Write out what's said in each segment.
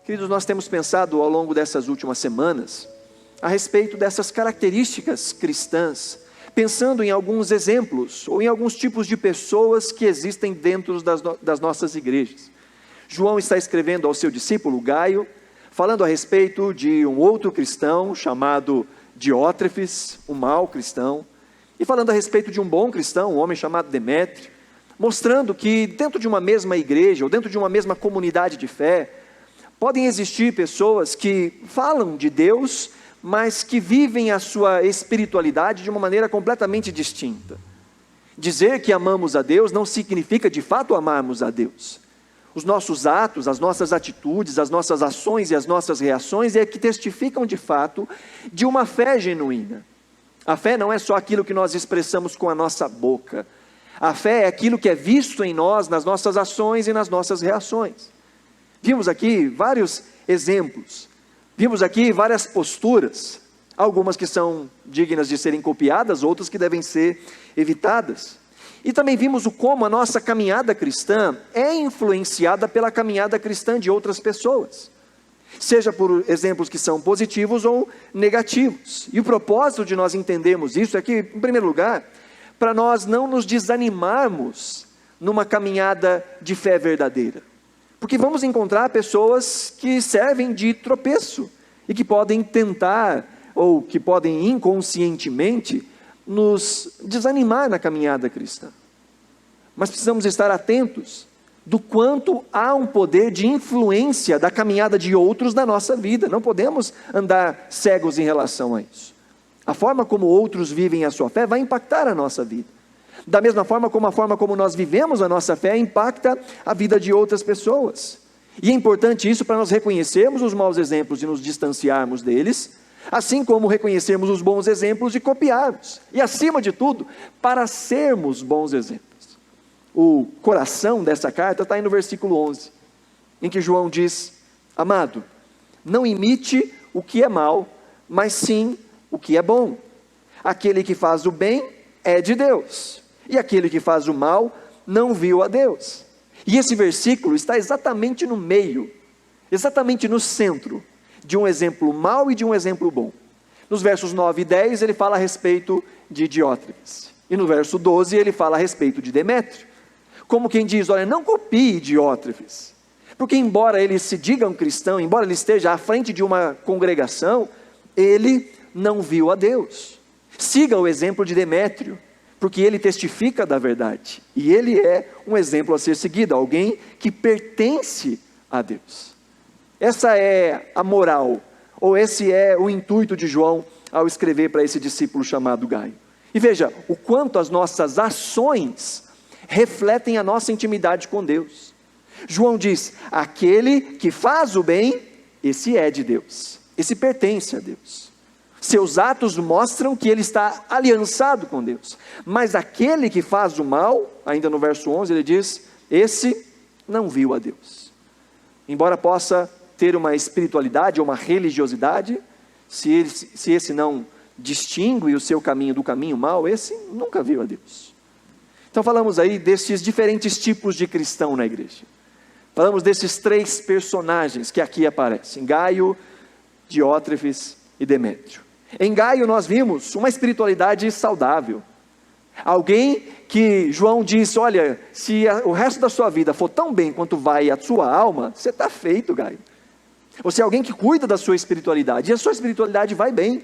Queridos, nós temos pensado ao longo dessas últimas semanas a respeito dessas características cristãs, pensando em alguns exemplos ou em alguns tipos de pessoas que existem dentro das nossas igrejas. João está escrevendo ao seu discípulo Gaio, falando a respeito de um outro cristão chamado Diótrefes, um mau cristão, e falando a respeito de um bom cristão, um homem chamado Demétrio, mostrando que dentro de uma mesma igreja ou dentro de uma mesma comunidade de fé, podem existir pessoas que falam de Deus, mas que vivem a sua espiritualidade de uma maneira completamente distinta. Dizer que amamos a Deus não significa de fato amarmos a Deus. Os nossos atos, as nossas atitudes, as nossas ações e as nossas reações é que testificam de fato de uma fé genuína. A fé não é só aquilo que nós expressamos com a nossa boca. A fé é aquilo que é visto em nós, nas nossas ações e nas nossas reações. Vimos aqui vários exemplos, vimos aqui várias posturas, algumas que são dignas de serem copiadas, outras que devem ser evitadas. E também vimos como a nossa caminhada cristã é influenciada pela caminhada cristã de outras pessoas, seja por exemplos que são positivos ou negativos. E o propósito de nós entendermos isso é que, em primeiro lugar, para nós não nos desanimarmos numa caminhada de fé verdadeira. Porque vamos encontrar pessoas que servem de tropeço e que podem tentar, ou que podem inconscientemente, nos desanimar na caminhada cristã. Mas precisamos estar atentos do quanto há um poder de influência da caminhada de outros na nossa vida. Não podemos andar cegos em relação a isso. A forma como outros vivem a sua fé vai impactar a nossa vida. Da mesma forma como nós vivemos a nossa fé impacta a vida de outras pessoas. E é importante isso para nós reconhecermos os maus exemplos e nos distanciarmos deles, assim como reconhecermos os bons exemplos e copiarmos. E acima de tudo, para sermos bons exemplos. O coração dessa carta está aí no versículo 11, em que João diz: amado, não imite o que é mal, mas sim o que é bom. Aquele que faz o bem é de Deus, e aquele que faz o mal não viu a Deus. E esse versículo está exatamente no meio, exatamente no centro, de um exemplo mau e de um exemplo bom. Nos versos 9 e 10 ele fala a respeito de Diótrefes, e no verso 12 ele fala a respeito de Demétrio, como quem diz: olha, não copie Diótrefes, porque embora ele se diga um cristão, embora ele esteja à frente de uma congregação, ele não viu a Deus. Siga o exemplo de Demétrio, porque ele testifica da verdade, e ele é um exemplo a ser seguido, alguém que pertence a Deus. Essa é a moral, ou esse é o intuito de João ao escrever para esse discípulo chamado Gaio. E veja, o quanto as nossas ações refletem a nossa intimidade com Deus. João diz: aquele que faz o bem, esse é de Deus, esse pertence a Deus. Seus atos mostram que ele está aliançado com Deus. Mas aquele que faz o mal, ainda no verso 11 ele diz: esse não viu a Deus. Embora possa ter uma espiritualidade ou uma religiosidade, se esse não distingue o seu caminho do caminho mau, esse nunca viu a Deus. Então falamos aí desses diferentes tipos de cristão na igreja. Falamos desses três personagens que aqui aparecem: Gaio, Diótrefes e Demétrio. Em Gaio nós vimos uma espiritualidade saudável, alguém que João disse: olha, se o resto da sua vida for tão bem quanto vai a sua alma, você está feito, Gaio. Você é alguém que cuida da sua espiritualidade, e a sua espiritualidade vai bem,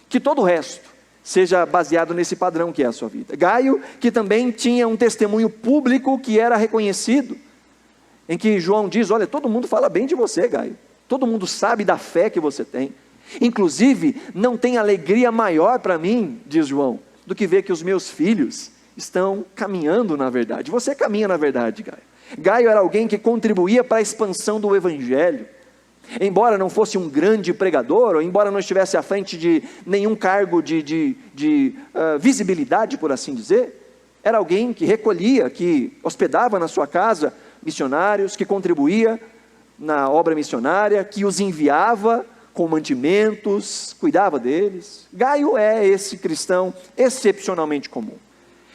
que todo o resto seja baseado nesse padrão que é a sua vida. Gaio, que também tinha um testemunho público que era reconhecido, em que João diz: olha, todo mundo fala bem de você, Gaio, todo mundo sabe da fé que você tem. Inclusive, não tem alegria maior para mim, diz João, do que ver que os meus filhos estão caminhando na verdade. Você caminha na verdade, Gaio. Gaio era alguém que contribuía para a expansão do evangelho. Embora não fosse um grande pregador, ou embora não estivesse à frente de nenhum cargo de visibilidade, por assim dizer, era alguém que recolhia, que hospedava na sua casa missionários, que contribuía na obra missionária, que os enviava com mantimentos, cuidava deles. Gaio é esse cristão excepcionalmente comum.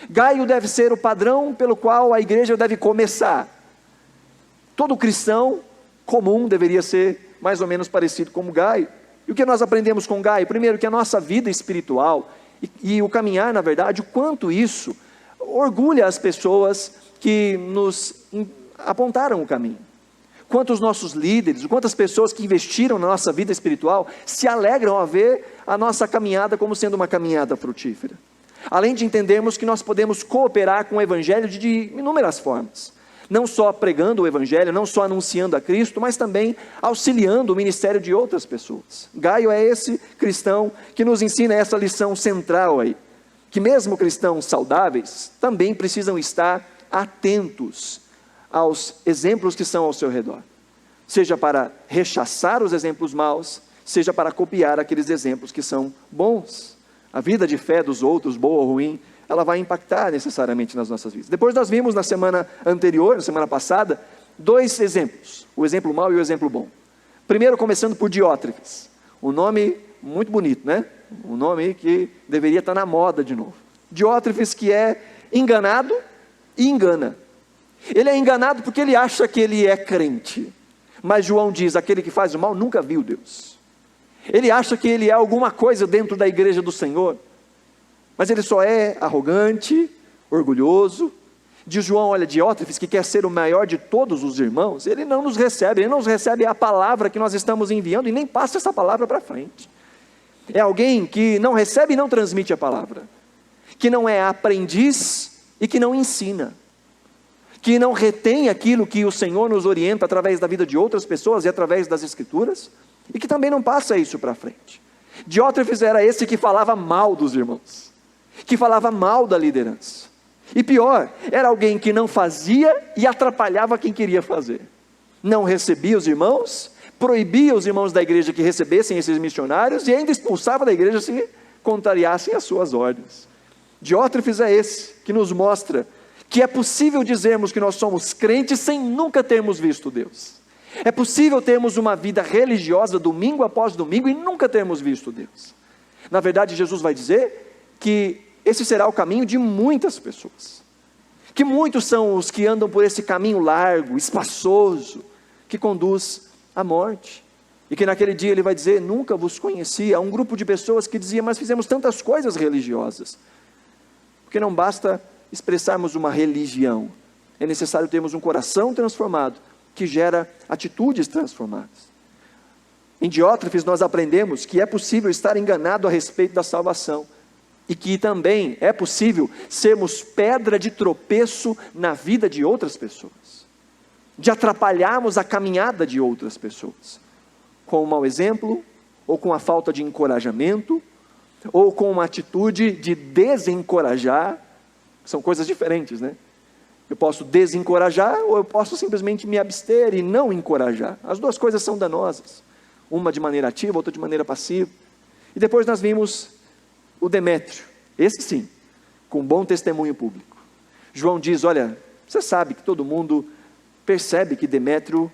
Gaio deve ser o padrão pelo qual a igreja deve começar. Todo cristão comum deveria ser mais ou menos parecido com Gaio. E o que nós aprendemos com Gaio? Primeiro, que a nossa vida espiritual e o caminhar, na verdade, o quanto isso orgulha as pessoas que nos apontaram o caminho. Quanto os nossos líderes, quantas pessoas que investiram na nossa vida espiritual se alegram ao ver a nossa caminhada como sendo uma caminhada frutífera. Além de entendermos que nós podemos cooperar com o Evangelho de inúmeras formas. Não só pregando o Evangelho, não só anunciando a Cristo, mas também auxiliando o ministério de outras pessoas. Gaio é esse cristão que nos ensina essa lição central aí. Que mesmo cristãos saudáveis também precisam estar atentos aos exemplos que são ao seu redor. Seja para rechaçar os exemplos maus, seja para copiar aqueles exemplos que são bons. A vida de fé dos outros, boa ou ruim, ela vai impactar necessariamente nas nossas vidas. Depois nós vimos na semana anterior, na semana passada, 2 exemplos, o exemplo mau e o exemplo bom. Primeiro começando por Diótrefes, um nome muito bonito, né? Um nome que deveria estar na moda de novo. Diótrefes, que é enganado e engana. Ele é enganado porque ele acha que ele é crente, mas João diz, aquele que faz o mal nunca viu Deus. Ele acha que ele é alguma coisa dentro da igreja do Senhor, mas ele só é arrogante, orgulhoso. Diz João, olha, Diótrefes, que quer ser o maior de todos os irmãos, ele não nos recebe a palavra que nós estamos enviando e nem passa essa palavra para frente. É alguém que não recebe e não transmite a palavra, que não é aprendiz e que não ensina, que não retém aquilo que o Senhor nos orienta através da vida de outras pessoas e através das Escrituras, e que também não passa isso para frente. Diótrefes era esse que falava mal dos irmãos, que falava mal da liderança, e pior, era alguém que não fazia e atrapalhava quem queria fazer, não recebia os irmãos, proibia os irmãos da igreja que recebessem esses missionários, e ainda expulsava da igreja se contrariassem as suas ordens. Diótrefes é esse, que nos mostra que é possível dizermos que nós somos crentes sem nunca termos visto Deus. É possível termos uma vida religiosa domingo após domingo e nunca termos visto Deus. Na verdade, Jesus vai dizer que esse será o caminho de muitas pessoas, que muitos são os que andam por esse caminho largo, espaçoso, que conduz à morte, e que naquele dia ele vai dizer, nunca vos conheci. Há um grupo de pessoas que dizia, mas fizemos tantas coisas religiosas, porque não basta expressarmos uma religião, é necessário termos um coração transformado, que gera atitudes transformadas. Em Diótrefes nós aprendemos que é possível estar enganado a respeito da salvação, e que também é possível sermos pedra de tropeço na vida de outras pessoas, de atrapalharmos a caminhada de outras pessoas, com um mau exemplo, ou com a falta de encorajamento, ou com uma atitude de desencorajar. São coisas diferentes, né? Eu posso desencorajar, ou eu posso simplesmente me abster e não encorajar. As duas coisas são danosas, uma de maneira ativa, outra de maneira passiva. E depois nós vimos o Demétrio, esse sim, com bom testemunho público. João diz, olha, você sabe que todo mundo percebe que Demétrio,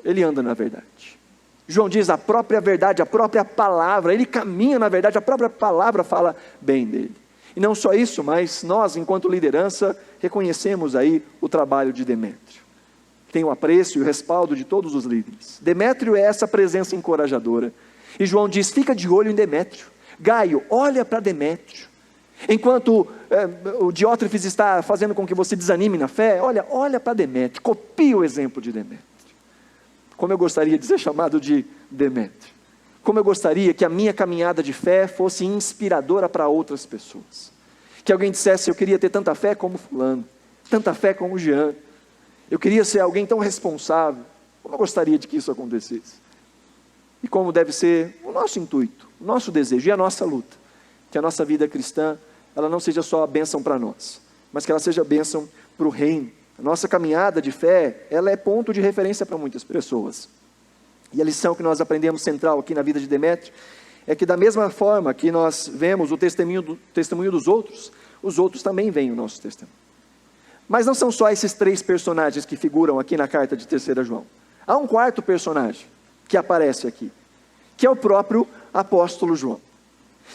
ele anda na verdade. João diz, a própria verdade, a própria palavra, ele caminha na verdade, a própria palavra fala bem dele. E não só isso, mas nós, enquanto liderança, reconhecemos aí o trabalho de Demétrio. Tem o apreço e o respaldo de todos os líderes. Demétrio é essa presença encorajadora. E João diz, fica de olho em Demétrio. Gaio, olha para Demétrio. Enquanto o Diótrefes está fazendo com que você desanime na fé, olha para Demétrio, copia o exemplo de Demétrio. Como eu gostaria de ser chamado de Demétrio. Como eu gostaria que a minha caminhada de fé fosse inspiradora para outras pessoas. Que alguém dissesse, eu queria ter tanta fé como fulano, tanta fé como Jean. Eu queria ser alguém tão responsável. Como eu gostaria de que isso acontecesse. E como deve ser o nosso intuito, o nosso desejo e a nossa luta. Que a nossa vida cristã, ela não seja só a bênção para nós, mas que ela seja a bênção para o reino. A nossa caminhada de fé, ela é ponto de referência para muitas pessoas. E a lição que nós aprendemos central aqui na vida de Demétrio, é que da mesma forma que nós vemos o testemunho dos outros, os outros também veem o nosso testemunho. Mas não são só esses 3 personagens que figuram aqui na carta de 3 João. Há um 4º personagem que aparece aqui, que é o próprio apóstolo João.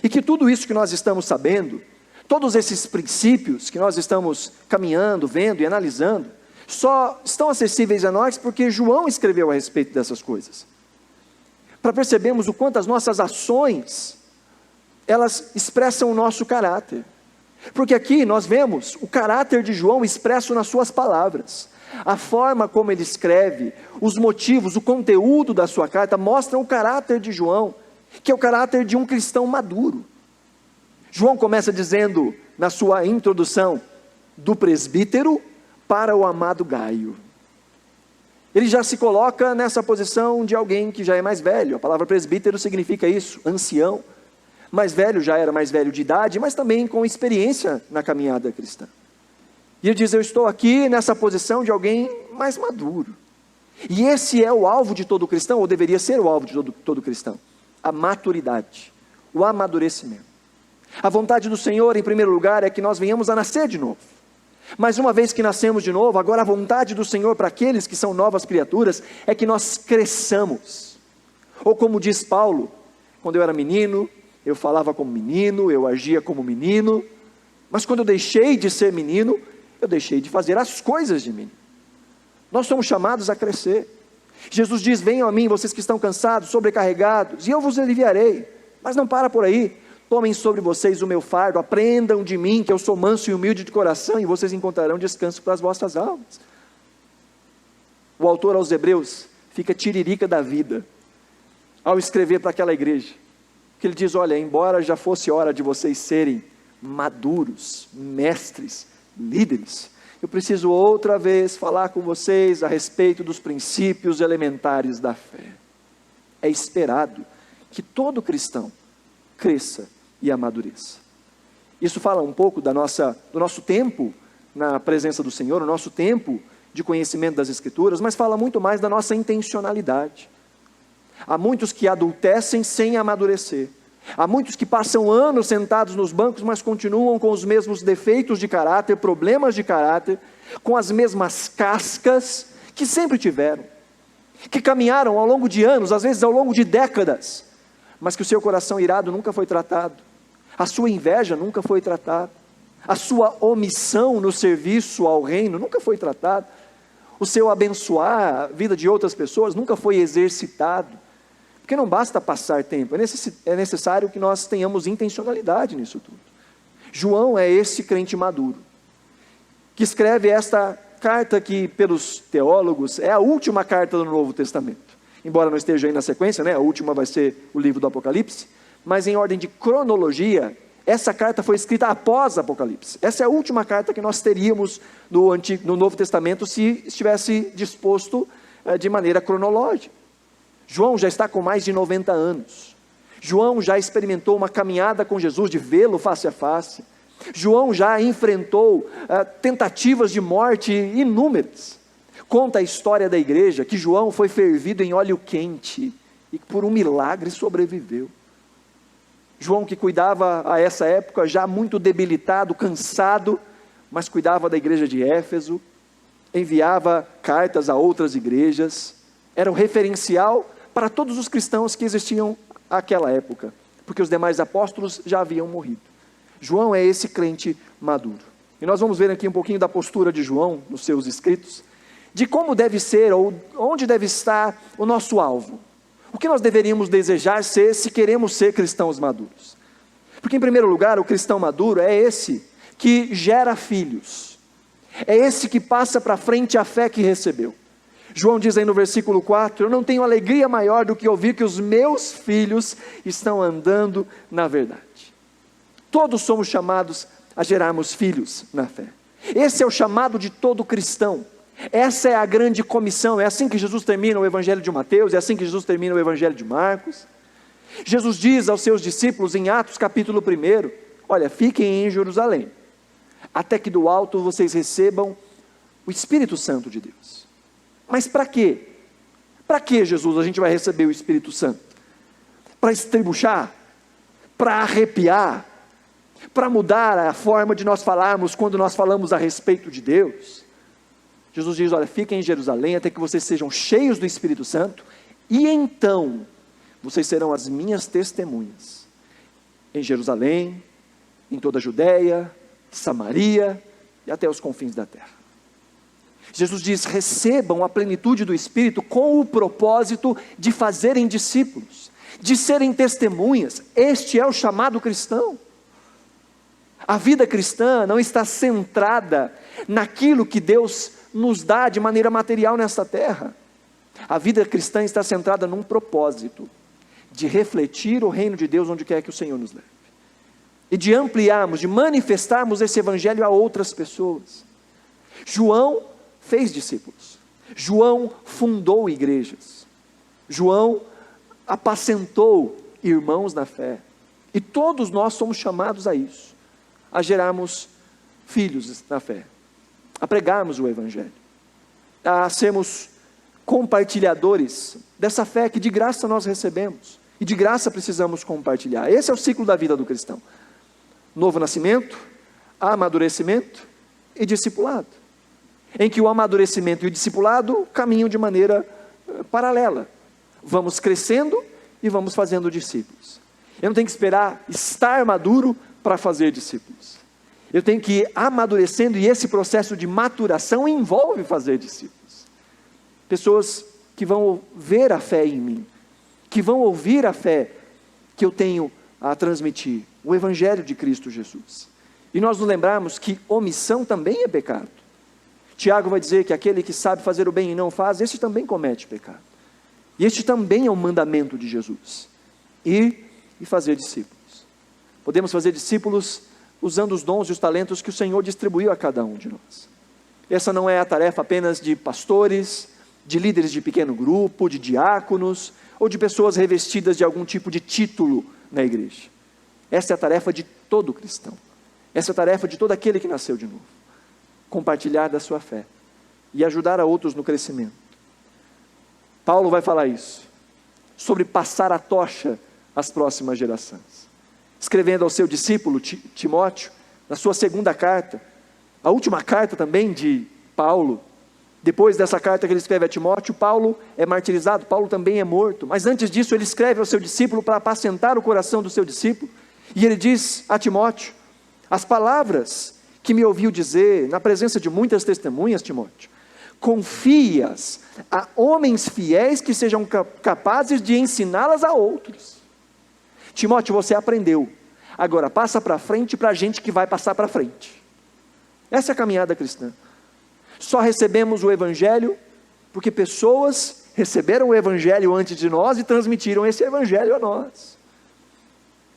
E que tudo isso que nós estamos sabendo, todos esses princípios que nós estamos caminhando, vendo e analisando, só estão acessíveis a nós porque João escreveu a respeito dessas coisas. Para percebermos o quanto as nossas ações, elas expressam o nosso caráter. Porque aqui nós vemos o caráter de João expresso nas suas palavras. A forma como ele escreve, os motivos, o conteúdo da sua carta mostram o caráter de João, que é o caráter de um cristão maduro. João começa dizendo na sua introdução, do presbítero para o amado Gaio. Ele já se coloca nessa posição de alguém que já é mais velho. A palavra presbítero significa isso, ancião. Mais velho, já era mais velho de idade, mas também com experiência na caminhada cristã. E ele diz, eu estou aqui nessa posição de alguém mais maduro. E esse é o alvo de todo cristão, ou deveria ser o alvo de todo cristão. A maturidade, o amadurecimento. A vontade do Senhor, em primeiro lugar, é que nós venhamos a nascer de novo. Mas uma vez que nascemos de novo, agora a vontade do Senhor para aqueles que são novas criaturas, é que nós cresçamos. Ou como diz Paulo, quando eu era menino, eu falava como menino, eu agia como menino, mas quando eu deixei de ser menino, eu deixei de fazer as coisas de menino. Nós somos chamados a crescer. Jesus diz, venham a mim, vocês que estão cansados, sobrecarregados, e eu vos aliviarei. Mas não para por aí. Tomem sobre vocês o meu fardo, aprendam de mim, que eu sou manso e humilde de coração, e vocês encontrarão descanso para as vossas almas. O autor aos Hebreus fica tiririca da vida, ao escrever para aquela igreja, que ele diz, olha, embora já fosse hora de vocês serem maduros, mestres, líderes, eu preciso outra vez falar com vocês a respeito dos princípios elementares da fé. É esperado que todo cristão cresça e amadureça. Isso fala um pouco do nosso tempo na presença do Senhor, o nosso tempo de conhecimento das Escrituras, mas fala muito mais da nossa intencionalidade. Há muitos que adultecem sem amadurecer. Há muitos que passam anos sentados nos bancos, mas continuam com os mesmos defeitos de caráter, problemas de caráter, com as mesmas cascas que sempre tiveram, que caminharam ao longo de anos, às vezes ao longo de décadas, mas que o seu coração irado nunca foi tratado, a sua inveja nunca foi tratada, a sua omissão no serviço ao reino nunca foi tratada, o seu abençoar a vida de outras pessoas nunca foi exercitado, porque não basta passar tempo, é necessário que nós tenhamos intencionalidade nisso tudo. João é esse crente maduro, que escreve esta carta que pelos teólogos é a última carta do Novo Testamento. Embora não esteja aí na sequência, a última vai ser o livro do Apocalipse, mas em ordem de cronologia, essa carta foi escrita após Apocalipse. Essa é a última carta que nós teríamos no Novo Testamento, se estivesse disposto de maneira cronológica. João já está com mais de 90 anos. João já experimentou uma caminhada com Jesus, de vê-lo face a face. João já enfrentou tentativas de morte inúmeras. Conta a história da igreja, que João foi fervido em óleo quente, e por um milagre sobreviveu. João, que cuidava a essa época, já muito debilitado, cansado, mas cuidava da igreja de Éfeso, enviava cartas a outras igrejas, era o referencial para todos os cristãos que existiam naquela época, porque os demais apóstolos já haviam morrido. João é esse crente maduro. E nós vamos ver aqui um pouquinho da postura de João, nos seus escritos, de como deve ser, ou onde deve estar o nosso alvo. O que nós deveríamos desejar ser, se queremos ser cristãos maduros? Porque em primeiro lugar, o cristão maduro é esse que gera filhos, é esse que passa para frente a fé que recebeu. João diz aí no versículo 4, eu não tenho alegria maior do que ouvir que os meus filhos estão andando na verdade. Todos somos chamados a gerarmos filhos na fé. Esse é o chamado de todo cristão. Essa é a grande comissão. É assim que Jesus termina o Evangelho de Mateus, é assim que Jesus termina o Evangelho de Marcos. Jesus diz aos seus discípulos em Atos capítulo 1, olha, fiquem em Jerusalém, até que do alto vocês recebam o Espírito Santo de Deus. Mas para quê? Para que, Jesus, a gente vai receber o Espírito Santo? Para estribuchar? Para arrepiar? Para mudar a forma de nós falarmos quando nós falamos a respeito de Deus? Jesus diz, olha, fiquem em Jerusalém até que vocês sejam cheios do Espírito Santo, e então vocês serão as minhas testemunhas, em Jerusalém, em toda a Judéia, Samaria, e até os confins da terra. Jesus diz: recebam a plenitude do Espírito com o propósito de fazerem discípulos, de serem testemunhas. Este é o chamado cristão. A vida cristã não está centrada naquilo que Deus nos dá de maneira material nesta terra. A vida cristã está centrada num propósito de refletir o reino de Deus onde quer que o Senhor nos leve, e de ampliarmos, de manifestarmos esse evangelho a outras pessoas. João fez discípulos, João fundou igrejas, João apacentou irmãos na fé, e todos nós somos chamados a isso, a gerarmos filhos na fé, a pregarmos o evangelho, a sermos compartilhadores dessa fé que de graça nós recebemos, e de graça precisamos compartilhar. Esse é o ciclo da vida do cristão: novo nascimento, amadurecimento e discipulado, em que o amadurecimento e o discipulado caminham de maneira paralela. Vamos crescendo e vamos fazendo discípulos. Eu não tenho que esperar estar maduro para fazer discípulos. Eu tenho que ir amadurecendo, e esse processo de maturação envolve fazer discípulos. Pessoas que vão ver a fé em mim, que vão ouvir a fé que eu tenho a transmitir, o evangelho de Cristo Jesus. E nós nos lembrarmos que omissão também é pecado. Tiago vai dizer que aquele que sabe fazer o bem e não faz, esse também comete pecado. E este também é um mandamento de Jesus: ir e fazer discípulos. Podemos fazer discípulos usando os dons e os talentos que o Senhor distribuiu a cada um de nós. Essa não é a tarefa apenas de pastores, de líderes de pequeno grupo, de diáconos, ou de pessoas revestidas de algum tipo de título na igreja. Essa é a tarefa de todo cristão. Essa é a tarefa de todo aquele que nasceu de novo: compartilhar da sua fé e ajudar a outros no crescimento. Paulo vai falar isso, sobre passar a tocha às próximas gerações, escrevendo ao seu discípulo Timóteo, na sua segunda carta, a última carta também de Paulo. Depois dessa carta que ele escreve a Timóteo, Paulo é martirizado, Paulo também é morto, mas antes disso ele escreve ao seu discípulo para apacentar o coração do seu discípulo, e ele diz a Timóteo: as palavras que me ouviu dizer na presença de muitas testemunhas, Timóteo, confia-as a homens fiéis que sejam capazes de ensiná-las a outros. Timóteo, você aprendeu, agora passa para frente para a gente que vai passar para frente. Essa é a caminhada cristã. Só recebemos o evangelho porque pessoas receberam o evangelho antes de nós e transmitiram esse evangelho a nós.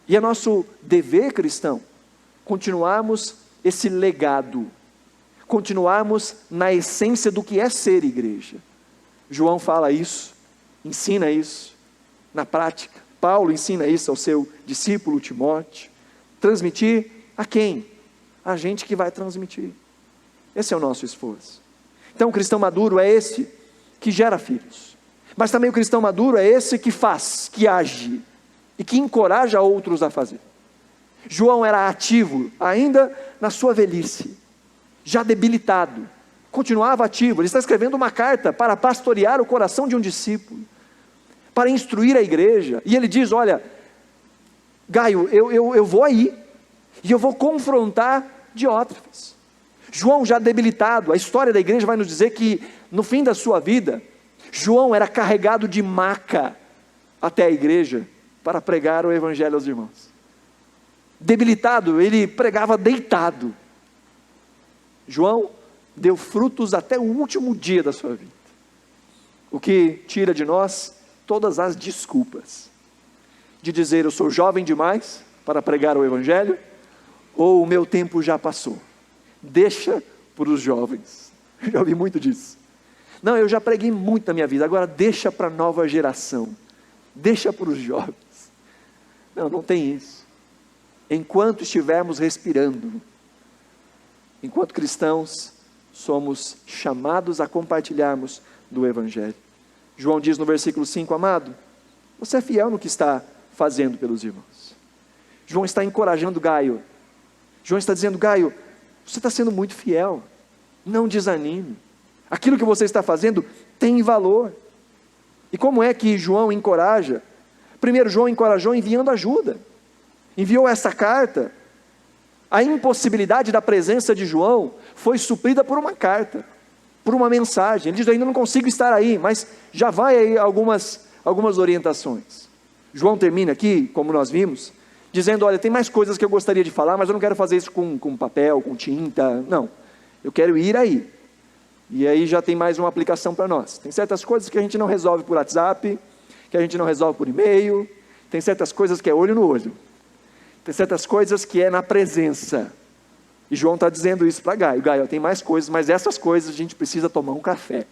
E é nosso dever cristão continuarmos esse legado, continuarmos na essência do que é ser igreja. João fala isso, ensina isso na prática. Paulo ensina isso ao seu discípulo Timóteo. Transmitir a quem? A gente que vai transmitir. Esse é o nosso esforço. Então o cristão maduro é esse que gera filhos, mas também o cristão maduro é esse que faz, que age e que encoraja outros a fazer. João era ativo ainda na sua velhice, já debilitado, continuava ativo. Ele está escrevendo uma carta para pastorear o coração de um discípulo, para instruir a igreja, e ele diz: olha, Gaio, eu vou aí, e eu vou confrontar Diótrefes. João já debilitado, a história da igreja vai nos dizer que no fim da sua vida, João era carregado de maca até a igreja, para pregar o evangelho aos irmãos. Debilitado, ele pregava deitado. João deu frutos até o último dia da sua vida, o que tira de nós todas as desculpas, de dizer: eu sou jovem demais para pregar o evangelho, ou o meu tempo já passou. Deixa para os jovens. Eu já ouvi muito disso. Não, eu já preguei muito na minha vida, agora deixa para a nova geração, deixa para os jovens. Não, não tem isso. Enquanto estivermos respirando, enquanto cristãos, somos chamados a compartilharmos do evangelho. João diz no versículo 5: amado, você é fiel no que está fazendo pelos irmãos. João está encorajando Gaio. João está dizendo: Gaio, você está sendo muito fiel, não desanime, aquilo que você está fazendo tem valor. E como é que João encoraja? Primeiro, João encorajou enviando ajuda, enviou essa carta. A impossibilidade da presença de João foi suprida por uma carta, por uma mensagem. Ele diz, eu ainda não consigo estar aí, mas já vai aí algumas orientações. João termina aqui, como nós vimos, dizendo, olha, tem mais coisas que eu gostaria de falar, mas eu não quero fazer isso com papel, com tinta, não. Eu quero ir aí. E aí já tem mais uma aplicação para nós. Tem certas coisas que a gente não resolve por WhatsApp, que a gente não resolve por e-mail, tem certas coisas que é olho no olho. Tem certas coisas que é na presença. E João está dizendo isso para Gaio. Gaio, tem mais coisas, mas essas coisas a gente precisa tomar um café.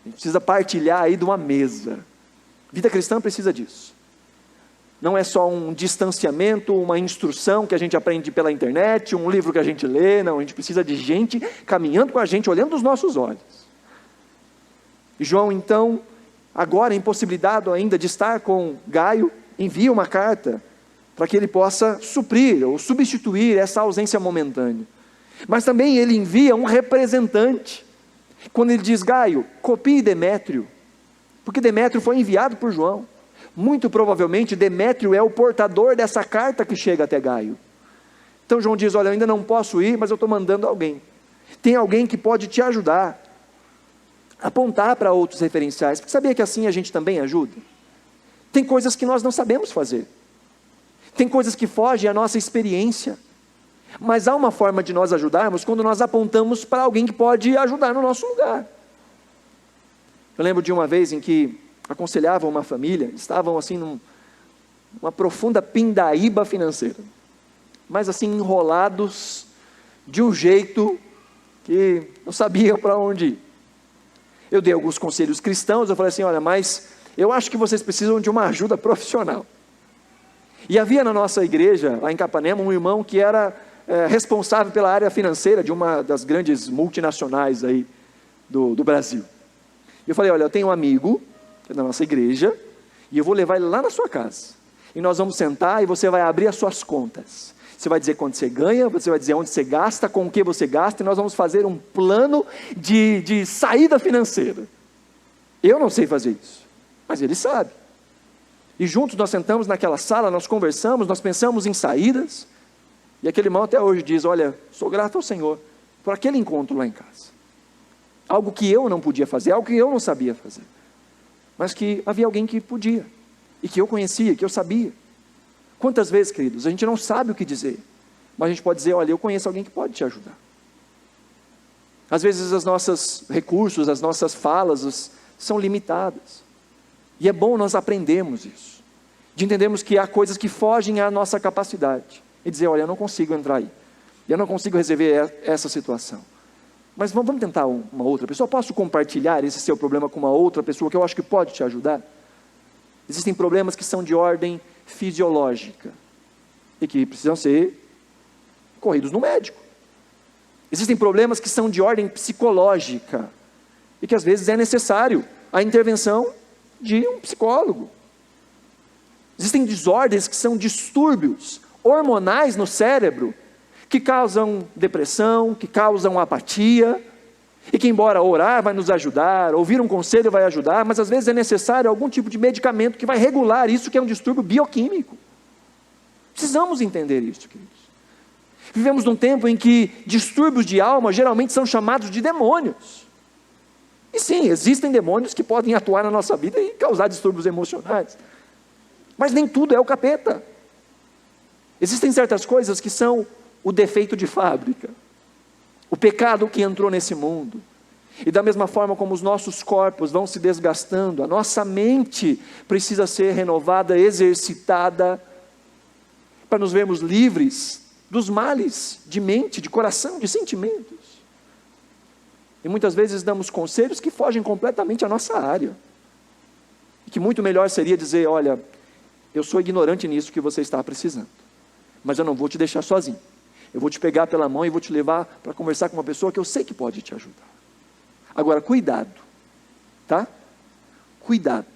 A gente precisa partilhar aí de uma mesa. Vida cristã precisa disso. Não é só um distanciamento, uma instrução que a gente aprende pela internet, um livro que a gente lê, não, a gente precisa de gente caminhando com a gente, olhando nos nossos olhos. E João então, agora impossibilitado ainda de estar com Gaio, envia uma carta para que ele possa suprir ou substituir essa ausência momentânea. Mas também ele envia um representante, quando ele diz, Gaio, copie Demétrio, porque Demétrio foi enviado por João. Muito provavelmente Demétrio é o portador dessa carta que chega até Gaio. Então João diz, olha, eu ainda não posso ir, mas eu estou mandando alguém. Tem alguém que pode te ajudar, apontar para outros referenciais, porque sabia que assim a gente também ajuda? Tem coisas que nós não sabemos fazer. Tem coisas que fogem à nossa experiência, mas há uma forma de nós ajudarmos quando nós apontamos para alguém que pode ajudar no nosso lugar. Eu lembro de uma vez em que aconselhavam uma família, estavam assim numa profunda pindaíba financeira, mas assim enrolados de um jeito que não sabiam para onde ir. Eu dei alguns conselhos cristãos, eu falei assim, olha, mas eu acho que vocês precisam de uma ajuda profissional. E havia na nossa igreja, lá em Capanema, um irmão que era responsável pela área financeira de uma das grandes multinacionais aí do Brasil. E eu falei, olha, eu tenho um amigo da nossa igreja, e eu vou levar ele lá na sua casa. E nós vamos sentar e você vai abrir as suas contas. Você vai dizer quanto você ganha, você vai dizer onde você gasta, com o que você gasta, e nós vamos fazer um plano de saída financeira. Eu não sei fazer isso, mas ele sabe. E juntos nós sentamos naquela sala, nós conversamos, nós pensamos em saídas, e aquele irmão até hoje diz, olha, sou grato ao Senhor por aquele encontro lá em casa. Algo que eu não podia fazer, algo que eu não sabia fazer, mas que havia alguém que podia, e que eu conhecia, que eu sabia. Quantas vezes, queridos, a gente não sabe o que dizer, mas a gente pode dizer, olha, eu conheço alguém que pode te ajudar. Às vezes os nossos recursos, as nossas falas são limitadas, e é bom nós aprendermos isso, de entendermos que há coisas que fogem à nossa capacidade, e dizer, olha, eu não consigo entrar aí, eu não consigo resolver essa situação, mas vamos tentar uma outra pessoa. Posso compartilhar esse seu problema com uma outra pessoa que eu acho que pode te ajudar? Existem problemas que são de ordem fisiológica e que precisam ser corridos no médico. Existem problemas que são de ordem psicológica e que às vezes é necessário a intervenção de um psicólogo. Existem desordens que são distúrbios hormonais no cérebro que causam depressão, que causam apatia, e que embora orar vai nos ajudar, ouvir um conselho vai ajudar, mas às vezes é necessário algum tipo de medicamento que vai regular isso, que é um distúrbio bioquímico. Precisamos entender isso, queridos. Vivemos num tempo em que distúrbios de alma geralmente são chamados de demônios. E sim, existem demônios que podem atuar na nossa vida e causar distúrbios emocionais, mas nem tudo é o capeta. Existem certas coisas que são o defeito de fábrica, o pecado que entrou nesse mundo, e da mesma forma como os nossos corpos vão se desgastando, a nossa mente precisa ser renovada, exercitada, para nos vermos livres dos males de mente, de coração, de sentimentos. E muitas vezes damos conselhos que fogem completamente à nossa área, e que muito melhor seria dizer, olha, eu sou ignorante nisso que você está precisando, mas eu não vou te deixar sozinho. Eu vou te pegar pela mão e vou te levar para conversar com uma pessoa que eu sei que pode te ajudar. Agora, cuidado, tá? Cuidado,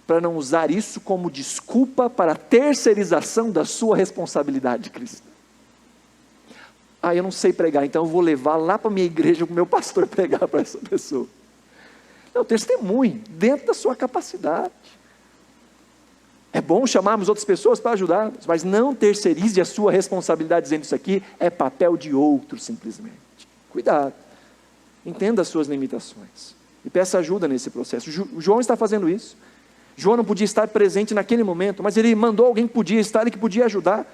para não usar isso como desculpa para a terceirização da sua responsabilidade cristã. Ah, eu não sei pregar, então eu vou levar lá para a minha igreja, para o meu pastor pregar para essa pessoa. Não, testemunhe dentro da sua capacidade. É bom chamarmos outras pessoas para ajudarmos, mas não terceirize a sua responsabilidade dizendo isso aqui é papel de outro simplesmente. Cuidado. Entenda as suas limitações e peça ajuda nesse processo. João está fazendo isso. João não podia estar presente naquele momento, mas ele mandou alguém que podia estar e que podia ajudar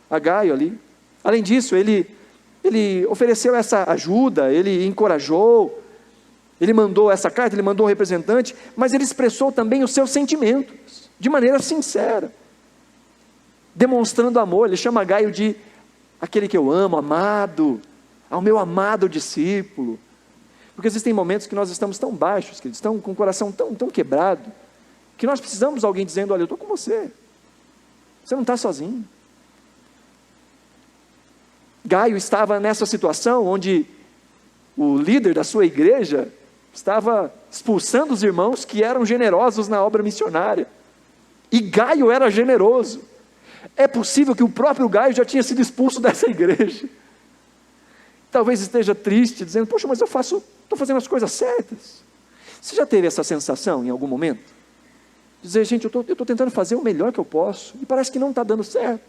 a Gaio ali. Além disso, ele ofereceu essa ajuda, ele encorajou, ele mandou essa carta, ele mandou um representante, mas ele expressou também os seus sentimentos, de maneira sincera, demonstrando amor. Ele chama Gaio de aquele que eu amo, amado, ao meu amado discípulo. Porque existem momentos que nós estamos tão baixos, queridos, estão com o coração tão quebrado, que nós precisamos de alguém dizendo, olha, eu estou com você não está sozinho. Gaio estava nessa situação onde o líder da sua igreja estava expulsando os irmãos que eram generosos na obra missionária, e Gaio era generoso. É possível que o próprio Gaio já tinha sido expulso dessa igreja, talvez esteja triste, dizendo, poxa, mas estou fazendo as coisas certas. Você já teve essa sensação em algum momento? Dizer, gente, eu estou tentando fazer o melhor que eu posso, e parece que não está dando certo.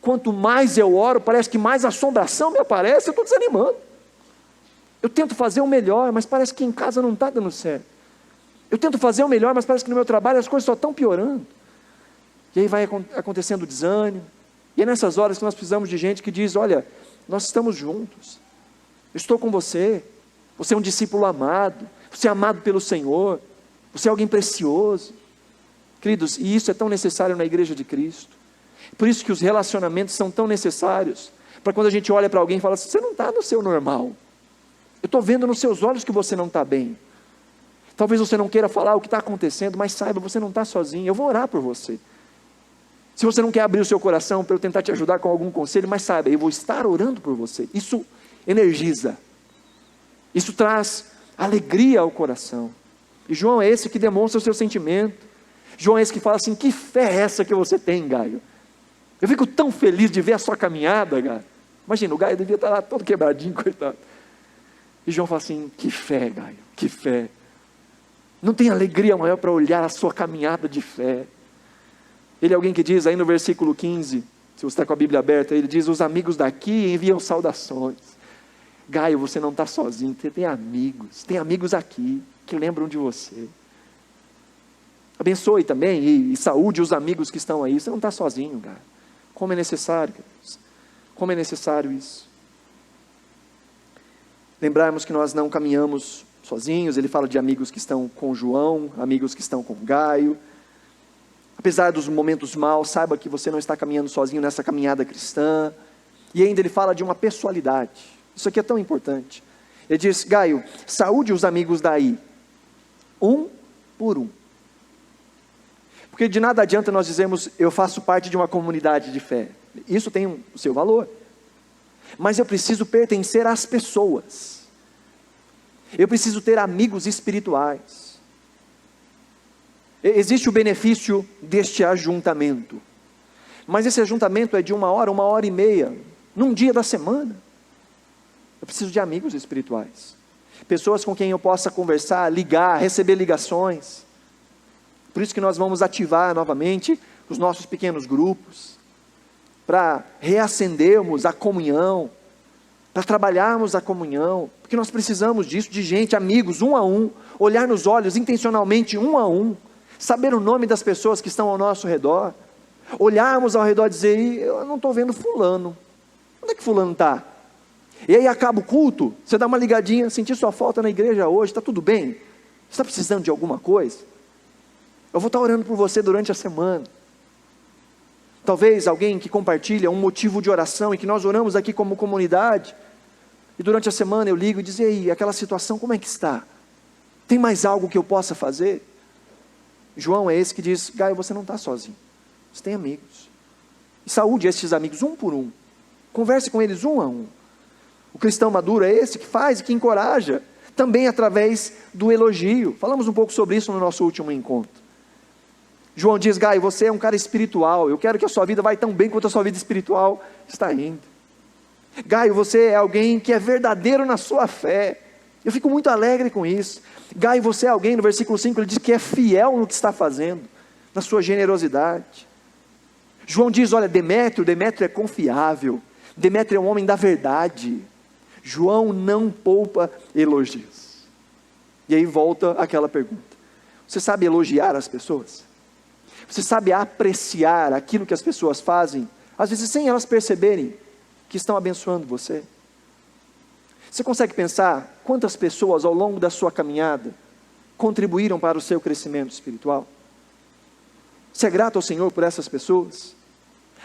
Quanto mais eu oro, parece que mais assombração me aparece, eu estou desanimando. Eu tento fazer o melhor, mas parece que em casa não está dando certo. Eu tento fazer o melhor, mas parece que no meu trabalho as coisas só estão piorando. E aí vai acontecendo o desânimo. E é nessas horas que nós precisamos de gente que diz, olha, nós estamos juntos. Eu estou com você. Você é um discípulo amado. Você é amado pelo Senhor. Você é alguém precioso. Queridos, e isso é tão necessário na igreja de Cristo. Por isso que os relacionamentos são tão necessários. Para quando a gente olha para alguém e fala assim, você não está no seu normal. Eu estou vendo nos seus olhos que você não está bem. Talvez você não queira falar o que está acontecendo, mas saiba, você não está sozinho. Eu vou orar por você. Se você não quer abrir o seu coração para eu tentar te ajudar com algum conselho, mas saiba, eu vou estar orando por você. Isso energiza. Isso traz alegria ao coração. E João é esse que demonstra o seu sentimento. João é esse que fala assim, que fé é essa que você tem, Gaio? Eu fico tão feliz de ver a sua caminhada, Gaio. Imagina, o Gaio devia estar lá todo quebradinho, coitado. E João fala assim, que fé, Gaio, que fé. Não tem alegria maior para olhar a sua caminhada de fé. Ele é alguém que diz aí no versículo 15, se você está com a Bíblia aberta, ele diz, os amigos daqui enviam saudações. Gaio, você não está sozinho, você tem amigos aqui, que lembram de você. Abençoe também e saúde os amigos que estão aí. Você não está sozinho, Gaio. Como é necessário, queridos. Como é necessário isso. Lembrarmos que nós não caminhamos sozinhos. Ele fala de amigos que estão com João, amigos que estão com Gaio. Apesar dos momentos maus, saiba que você não está caminhando sozinho nessa caminhada cristã. E ainda ele fala de uma pessoalidade. Isso aqui é tão importante. Ele diz, Gaio, saúde os amigos daí, um por um. Porque de nada adianta nós dizermos, eu faço parte de uma comunidade de fé. Isso tem o seu valor. Mas eu preciso pertencer às pessoas. Eu preciso ter amigos espirituais. Existe o benefício deste ajuntamento. Mas esse ajuntamento é de 1h30, num dia da semana. Eu preciso de amigos espirituais. Pessoas com quem eu possa conversar, ligar, receber ligações. Por isso que nós vamos ativar novamente os nossos pequenos grupos, para reacendermos a comunhão, para trabalharmos a comunhão, porque nós precisamos disso, de gente, amigos, um a um, olhar nos olhos intencionalmente um a um, saber o nome das pessoas que estão ao nosso redor, olharmos ao redor e dizer, eu não estou vendo fulano, onde é que fulano está? E aí acaba o culto, você dá uma ligadinha, senti sua falta na igreja hoje, está tudo bem? Você está precisando de alguma coisa? Eu vou estar orando por você durante a semana. Talvez alguém que compartilha um motivo de oração, e que nós oramos aqui como comunidade, e durante a semana eu ligo e digo, e aí, aquela situação como é que está? Tem mais algo que eu possa fazer? João é esse que diz, Gaio, você não está sozinho, você tem amigos. E saúde estes amigos um por um, converse com eles um a um. O cristão maduro é esse que faz e que encoraja, também através do elogio. Falamos um pouco sobre isso no nosso último encontro. João diz, Gaio, você é um cara espiritual, eu quero que a sua vida vá tão bem quanto a sua vida espiritual está indo. Gaio, você é alguém que é verdadeiro na sua fé, eu fico muito alegre com isso. Gaio, você é alguém, no versículo 5, ele diz que é fiel no que está fazendo, na sua generosidade. João diz, olha, Demétrio é confiável, Demétrio é um homem da verdade. João não poupa elogios. E aí volta aquela pergunta: você sabe elogiar as pessoas? Você sabe apreciar aquilo que as pessoas fazem, às vezes sem elas perceberem que estão abençoando você? Você consegue pensar quantas pessoas ao longo da sua caminhada contribuíram para o seu crescimento espiritual? Você é grato ao Senhor por essas pessoas?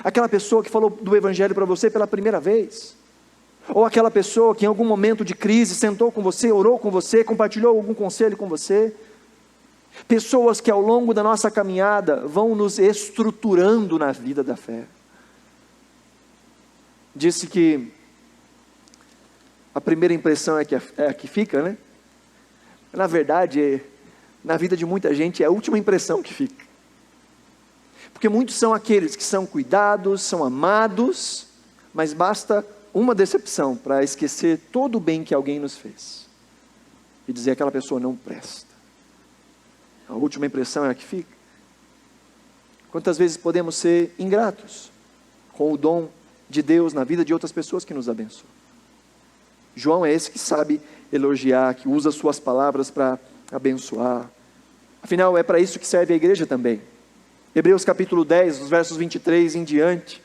Aquela pessoa que falou do Evangelho para você pela primeira vez? Ou aquela pessoa que em algum momento de crise sentou com você, orou com você, compartilhou algum conselho com você? Pessoas que ao longo da nossa caminhada vão nos estruturando na vida da fé. Disse que a primeira impressão é a que fica, né? Na verdade, na vida de muita gente é a última impressão que fica. Porque muitos são aqueles que são cuidados, são amados, mas basta uma decepção para esquecer todo o bem que alguém nos fez e dizer que aquela pessoa não presta. A última impressão é a que fica. Quantas vezes podemos ser ingratos com o dom de Deus na vida de outras pessoas que nos abençoam? João é esse que sabe elogiar, que usa suas palavras para abençoar. Afinal, é para isso que serve a igreja também. Hebreus capítulo 10, os versos 23 em diante,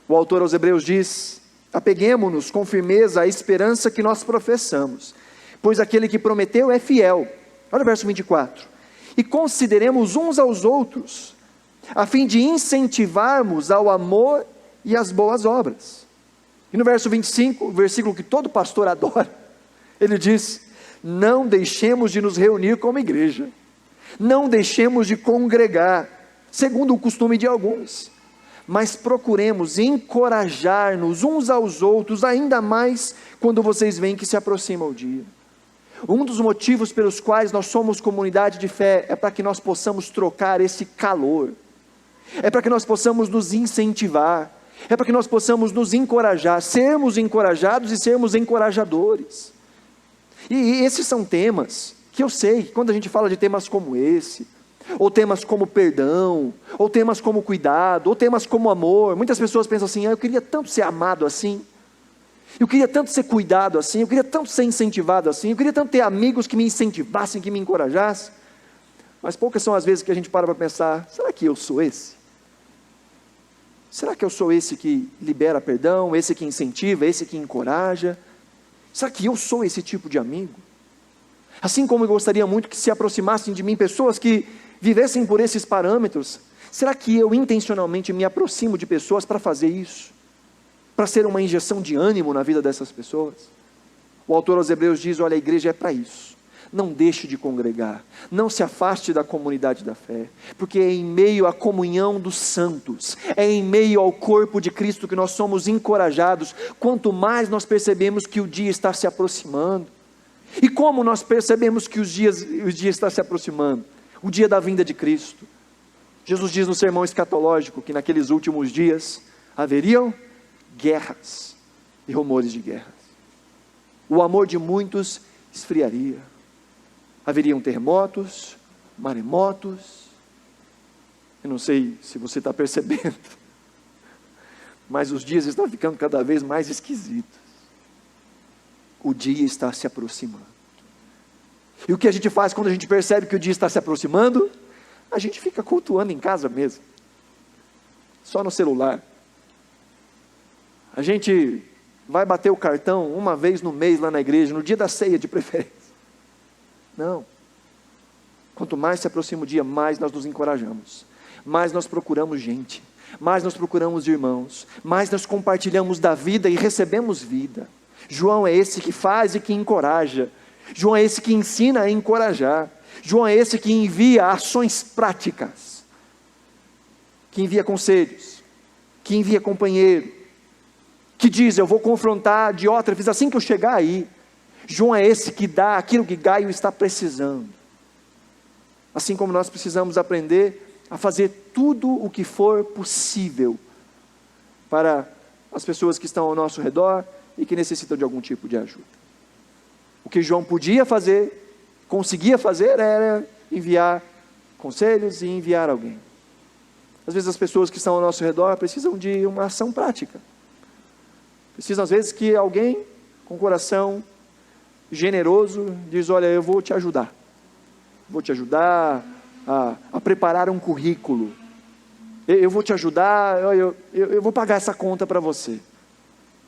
o autor aos Hebreus diz: apeguemo-nos com firmeza à esperança que nós professamos, pois aquele que prometeu é fiel. Olha o verso 24. E consideremos uns aos outros, a fim de incentivarmos ao amor e às boas obras. E no verso 25, o versículo que todo pastor adora, ele diz: não deixemos de nos reunir como igreja, não deixemos de congregar, segundo o costume de alguns, mas procuremos encorajar-nos uns aos outros, ainda mais quando vocês veem que se aproxima o dia. Um dos motivos pelos quais nós somos comunidade de fé é para que nós possamos trocar esse calor, é para que nós possamos nos incentivar, é para que nós possamos nos encorajar, sermos encorajados e sermos encorajadores. E esses são temas que eu sei que quando a gente fala de temas como esse, ou temas como perdão, ou temas como cuidado, ou temas como amor, muitas pessoas pensam assim: eu queria tanto ser amado assim, eu queria tanto ser cuidado assim, eu queria tanto ser incentivado assim, eu queria tanto ter amigos que me incentivassem, que me encorajassem. Mas poucas são as vezes que a gente para pensar: será que eu sou esse? Será que eu sou esse que libera perdão, esse que incentiva, esse que encoraja? Será que eu sou esse tipo de amigo? Assim como eu gostaria muito que se aproximassem de mim pessoas que vivessem por esses parâmetros, será que eu intencionalmente me aproximo de pessoas para fazer isso? Para ser uma injeção de ânimo na vida dessas pessoas? O autor aos Hebreus diz: olha, a igreja é para isso. Não deixe de congregar, não se afaste da comunidade da fé, porque é em meio à comunhão dos santos, é em meio ao corpo de Cristo que nós somos encorajados, quanto mais nós percebemos que o dia está se aproximando. E como nós percebemos que o dia está se aproximando? O dia da vinda de Cristo. Jesus diz no sermão escatológico que naqueles últimos dias haveriam guerras e rumores de guerras. O amor de muitos esfriaria. Haveriam terremotos, maremotos. Eu não sei se você está percebendo, mas os dias estão ficando cada vez mais esquisitos. O dia está se aproximando. E o que a gente faz quando a gente percebe que o dia está se aproximando? A gente fica cultuando em casa mesmo, só no celular. A gente vai bater o cartão uma vez no mês lá na igreja, no dia da ceia de preferência. Não. Quanto mais se aproxima o dia, mais nós nos encorajamos, mais nós procuramos gente, mais nós procuramos irmãos, mais nós compartilhamos da vida e recebemos vida. João é esse que faz e que encoraja. João é esse que ensina a encorajar. João é esse que envia ações práticas, que envia conselhos, que envia companheiro, que diz: eu vou confrontar Diótrefes assim que eu chegar aí. João é esse que dá aquilo que Gaio está precisando. Assim como nós precisamos aprender a fazer tudo o que for possível para as pessoas que estão ao nosso redor e que necessitam de algum tipo de ajuda. O que João podia fazer, conseguia fazer, era enviar conselhos e enviar alguém. Às vezes as pessoas que estão ao nosso redor precisam de uma ação prática. Precisam às vezes que alguém com coração generoso, diz: olha, eu vou te ajudar. Vou te ajudar a preparar um currículo. Eu vou te ajudar, eu vou pagar essa conta para você,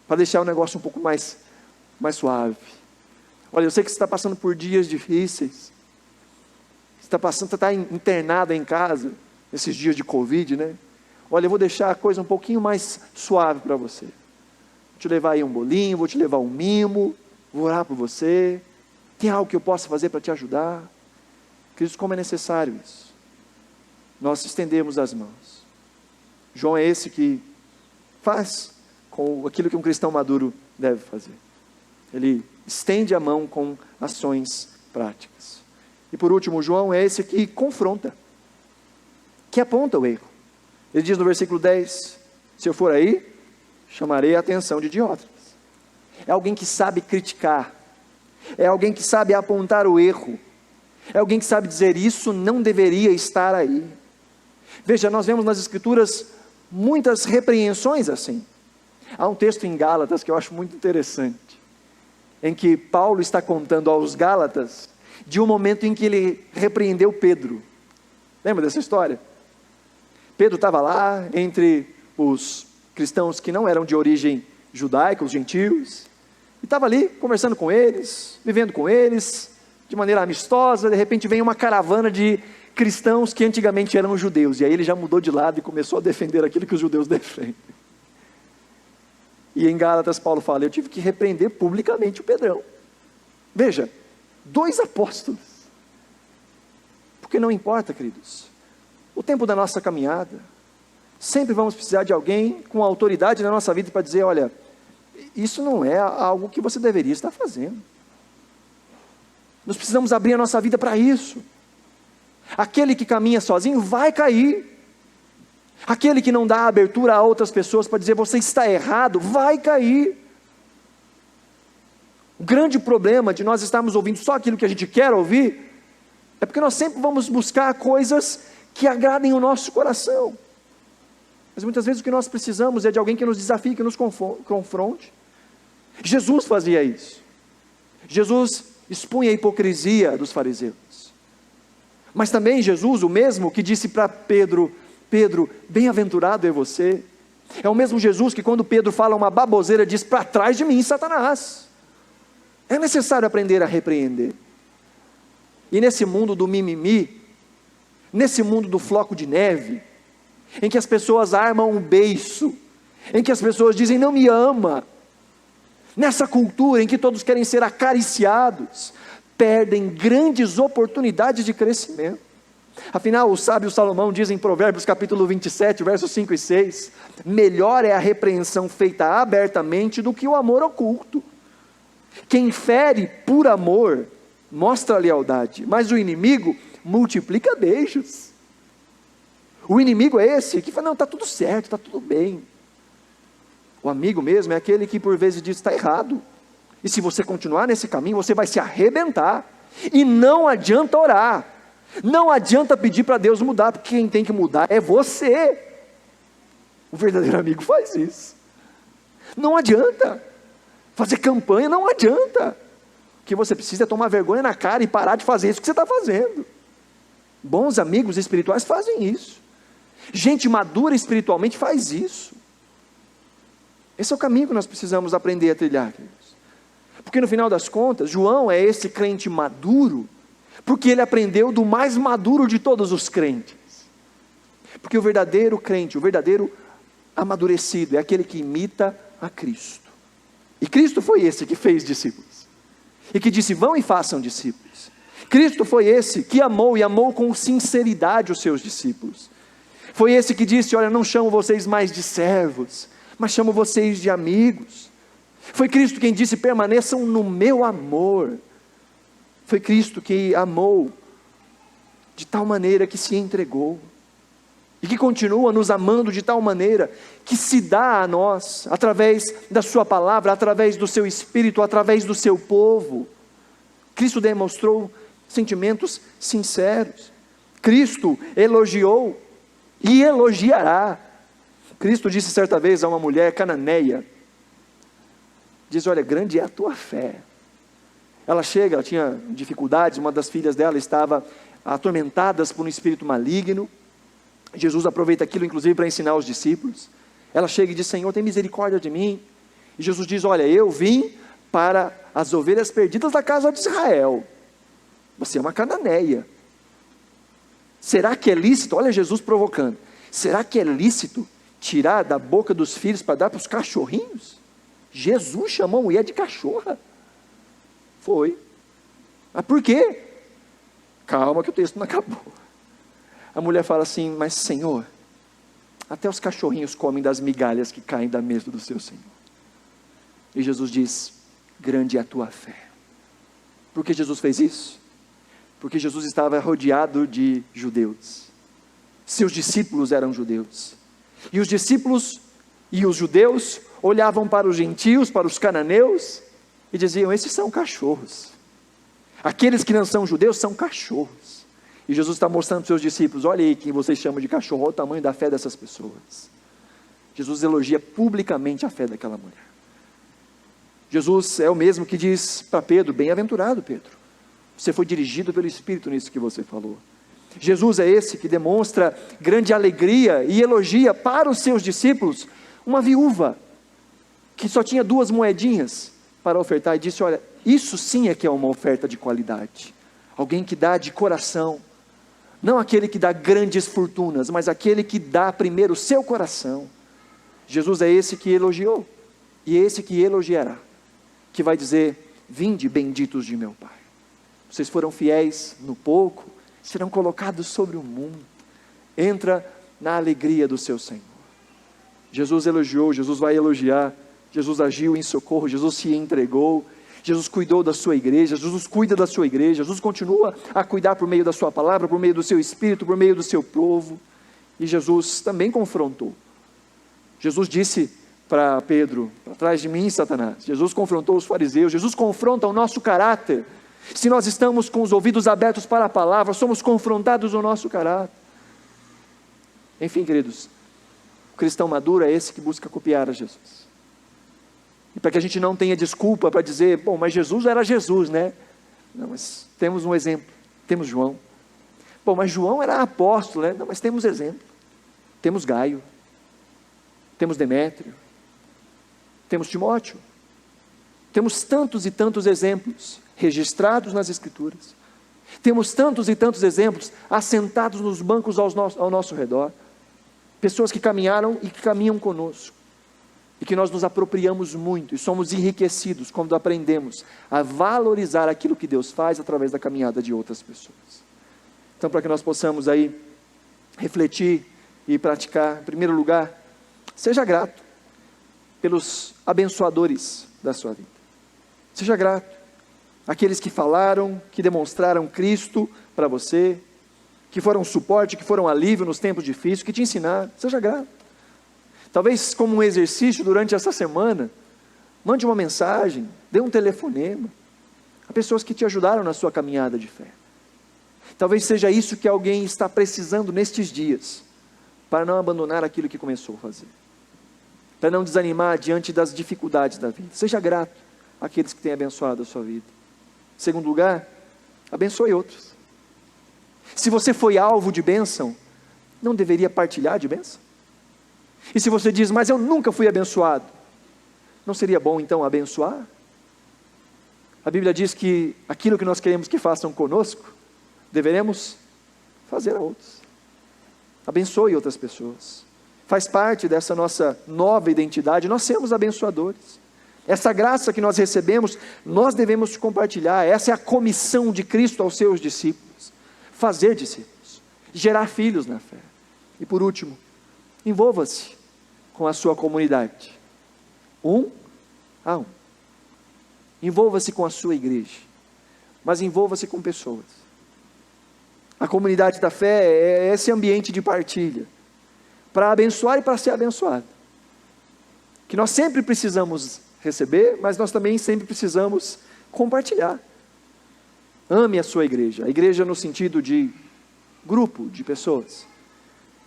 para deixar o negócio um pouco mais suave. Olha, eu sei que você está passando por dias difíceis. Você está internado em casa, nesses dias de Covid, né? Olha, eu vou deixar a coisa um pouquinho mais suave para você. Vou te levar aí um bolinho, vou te levar um mimo, vou orar por você. Tem algo que eu possa fazer para te ajudar? Queridos, como é necessário isso? Nós estendemos as mãos. João é esse que faz com aquilo que um cristão maduro deve fazer. Ele estende a mão com ações práticas. E por último, João é esse que confronta, que aponta o erro. Ele diz no versículo 10, se eu for aí, chamarei a atenção de idiotas. É alguém que sabe criticar, é alguém que sabe apontar o erro, é alguém que sabe dizer: isso não deveria estar aí. Veja, nós vemos nas Escrituras muitas repreensões assim. Há um texto em Gálatas que eu acho muito interessante, em que Paulo está contando aos Gálatas de um momento em que ele repreendeu Pedro. Lembra dessa história? Pedro estava lá entre os cristãos que não eram de origem judaica, os gentios, e estava ali conversando com eles, vivendo com eles, de maneira amistosa. De repente vem uma caravana de cristãos que antigamente eram judeus, e aí ele já mudou de lado e começou a defender aquilo que os judeus defendem. E em Gálatas Paulo fala: eu tive que repreender publicamente o Pedrão. Veja, 2 apóstolos. Porque não importa, queridos, o tempo da nossa caminhada, sempre vamos precisar de alguém com autoridade na nossa vida para dizer: olha, isso não é algo que você deveria estar fazendo. Nós precisamos abrir a nossa vida para isso. Aquele que caminha sozinho vai cair. Aquele que não dá abertura a outras pessoas para dizer: você está errado, vai cair. O grande problema de nós estarmos ouvindo só aquilo que a gente quer ouvir, é porque nós sempre vamos buscar coisas que agradem o nosso coração. Mas muitas vezes o que nós precisamos é de alguém que nos desafie, que nos confronte. Jesus fazia isso. Jesus expunha a hipocrisia dos fariseus. Mas também Jesus, o mesmo que disse para Pedro: Pedro, bem-aventurado é você. É o mesmo Jesus que, quando Pedro fala uma baboseira, diz: para trás de mim, Satanás. É necessário aprender a repreender. E nesse mundo do mimimi, nesse mundo do floco de neve, em que as pessoas armam um beiço, em que as pessoas dizem: não me ama, nessa cultura em que todos querem ser acariciados, perdem grandes oportunidades de crescimento. Afinal, o sábio Salomão diz em Provérbios capítulo 27, versos 5 e 6, melhor é a repreensão feita abertamente do que o amor oculto. Quem fere por amor mostra lealdade, mas o inimigo multiplica beijos. O inimigo é esse que fala: não, está tudo certo, está tudo bem. O amigo mesmo é aquele que por vezes diz: está errado, e se você continuar nesse caminho, você vai se arrebentar. E não adianta orar, não adianta pedir para Deus mudar, porque quem tem que mudar é você. O verdadeiro amigo faz isso. Não adianta fazer campanha, não adianta. O que você precisa é tomar vergonha na cara e parar de fazer isso que você está fazendo. Bons amigos espirituais fazem isso. Gente madura espiritualmente faz isso. Esse é o caminho que nós precisamos aprender a trilhar, queridos. Porque no final das contas, João é esse crente maduro, porque ele aprendeu do mais maduro de todos os crentes. Porque o verdadeiro crente, o verdadeiro amadurecido, é aquele que imita a Cristo. E Cristo foi esse que fez discípulos, e que disse: vão e façam discípulos. Cristo foi esse que amou, e amou com sinceridade os seus discípulos. Foi esse que disse: olha, não chamo vocês mais de servos, mas chamo vocês de amigos. Foi Cristo quem disse: permaneçam no meu amor. Foi Cristo que amou de tal maneira que se entregou, e que continua nos amando de tal maneira que se dá a nós, através da sua palavra, através do seu Espírito, através do seu povo. Cristo demonstrou sentimentos sinceros. Cristo elogiou e elogiará. Cristo disse certa vez a uma mulher cananeia, diz, olha, grande é a tua fé. Ela chega, ela tinha dificuldades, uma das filhas dela estava atormentada por um espírito maligno. Jesus aproveita aquilo inclusive para ensinar os discípulos. Ela chega e diz, Senhor, tem misericórdia de mim. E Jesus diz, olha, eu vim para as ovelhas perdidas da casa de Israel. Você é uma cananeia. Será que é lícito? Olha Jesus provocando. Será que é lícito tirar da boca dos filhos para dar para os cachorrinhos? Jesus chamou a mulher de cachorra. Foi. Mas por quê? Calma que o texto não acabou. A mulher fala assim, mas Senhor, até os cachorrinhos comem das migalhas que caem da mesa do seu Senhor. E Jesus diz, grande é a tua fé. Por que Jesus fez isso? Porque Jesus estava rodeado de judeus. Seus discípulos eram judeus. E os discípulos e os judeus olhavam para os gentios, para os cananeus, e diziam, esses são cachorros. Aqueles que não são judeus são cachorros. E Jesus está mostrando para os seus discípulos, olha aí quem vocês chamam de cachorro, olha o tamanho da fé dessas pessoas. Jesus elogia publicamente a fé daquela mulher. Jesus é o mesmo que diz para Pedro, bem-aventurado Pedro, você foi dirigido pelo Espírito nisso que você falou. Jesus é esse que demonstra grande alegria e elogia para os seus discípulos, uma viúva, que só tinha 2 moedinhas para ofertar, e disse, olha, isso sim é que é uma oferta de qualidade, alguém que dá de coração, não aquele que dá grandes fortunas, mas aquele que dá primeiro o seu coração. Jesus é esse que elogiou, e é esse que elogiará, que vai dizer, vinde benditos de meu Pai, vocês foram fiéis no pouco, serão colocados sobre o mundo, entra na alegria do seu Senhor. Jesus elogiou, Jesus vai elogiar, Jesus agiu em socorro, Jesus se entregou, Jesus cuidou da sua igreja, Jesus cuida da sua igreja, Jesus continua a cuidar por meio da sua palavra, por meio do seu Espírito, por meio do seu povo, e Jesus também confrontou. Jesus disse para Pedro, para trás de mim, Satanás. Jesus confrontou os fariseus, Jesus confronta o nosso caráter. Se nós estamos com os ouvidos abertos para a palavra, somos confrontados no nosso caráter. Enfim, queridos, o cristão maduro é esse que busca copiar a Jesus. E para que a gente não tenha desculpa para dizer, bom, mas Jesus era Jesus, né? Não, mas temos um exemplo, temos João. Bom, mas João era apóstolo, né? Não, mas temos exemplo. Temos Gaio, temos Demétrio, temos Timóteo. Temos tantos e tantos exemplos registrados nas Escrituras. Temos tantos e tantos exemplos assentados nos bancos ao nosso redor. Pessoas que caminharam e que caminham conosco. E que nós nos apropriamos muito e somos enriquecidos quando aprendemos a valorizar aquilo que Deus faz através da caminhada de outras pessoas. Então, para que nós possamos aí refletir e praticar, em primeiro lugar, seja grato pelos abençoadores da sua vida. Seja grato. Aqueles que falaram, que demonstraram Cristo para você, que foram suporte, que foram alívio nos tempos difíceis, que te ensinaram. Seja grato. Talvez como um exercício durante essa semana, mande uma mensagem, dê um telefonema a pessoas que te ajudaram na sua caminhada de fé. Talvez seja isso que alguém está precisando nestes dias, para não abandonar aquilo que começou a fazer, para não desanimar diante das dificuldades da vida. Seja grato àqueles que têm abençoado a sua vida. Em segundo lugar, abençoe outros. Se você foi alvo de bênção, não deveria partilhar de bênção? E se você diz, mas eu nunca fui abençoado, não seria bom então abençoar? A Bíblia diz que aquilo que nós queremos que façam conosco, deveremos fazer a outros. Abençoe outras pessoas. Faz parte dessa nossa nova identidade, nós sermos abençoadores. Essa graça que nós recebemos, nós devemos compartilhar. Essa é a comissão de Cristo aos seus discípulos. Fazer discípulos, gerar filhos na fé. E por último, envolva-se com a sua comunidade, um a um. Envolva-se com a sua igreja, mas envolva-se com pessoas. A comunidade da fé é esse ambiente de partilha, para abençoar e para ser abençoado. Que nós sempre precisamos receber, mas nós também sempre precisamos compartilhar. Ame a sua igreja, a igreja no sentido de grupo de pessoas,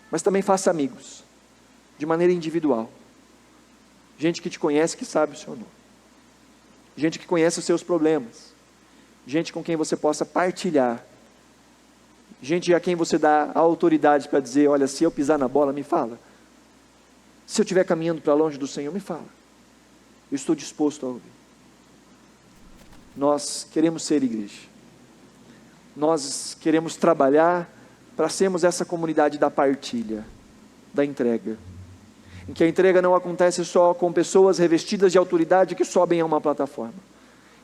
mas também faça amigos, de maneira individual, gente que te conhece, que sabe o seu nome. gente que conhece os seus problemas, gente com quem você possa partilhar, gente a quem você dá a autoridade para dizer: olha, se eu pisar na bola, me fala. Se eu estiver caminhando para longe do Senhor, me fala. Eu estou disposto a ouvir. Nós queremos ser igreja. Nós queremos trabalhar para sermos essa comunidade da partilha, da entrega. Em que a entrega não acontece só com pessoas revestidas de autoridade que sobem a uma plataforma,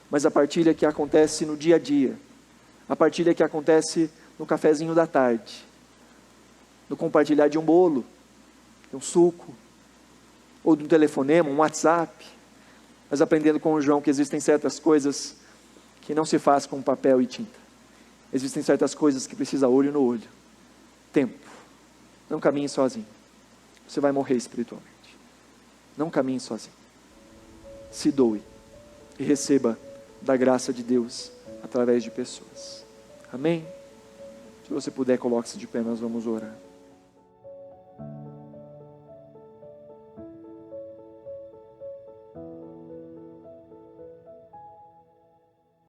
mas a partilha que acontece no dia a dia, a partilha que acontece no cafezinho da tarde, no compartilhar de um bolo, de um suco, ou de um telefonema, um WhatsApp, mas aprendendo com o João que existem certas coisas que não se faz com papel e tinta. Existem certas coisas que precisa olho no olho, tempo. Não caminhe sozinho, você vai morrer espiritualmente. Não caminhe sozinho, se doe e receba da graça de Deus através de pessoas. Amém? Se você puder, coloque-se de pé, nós vamos orar.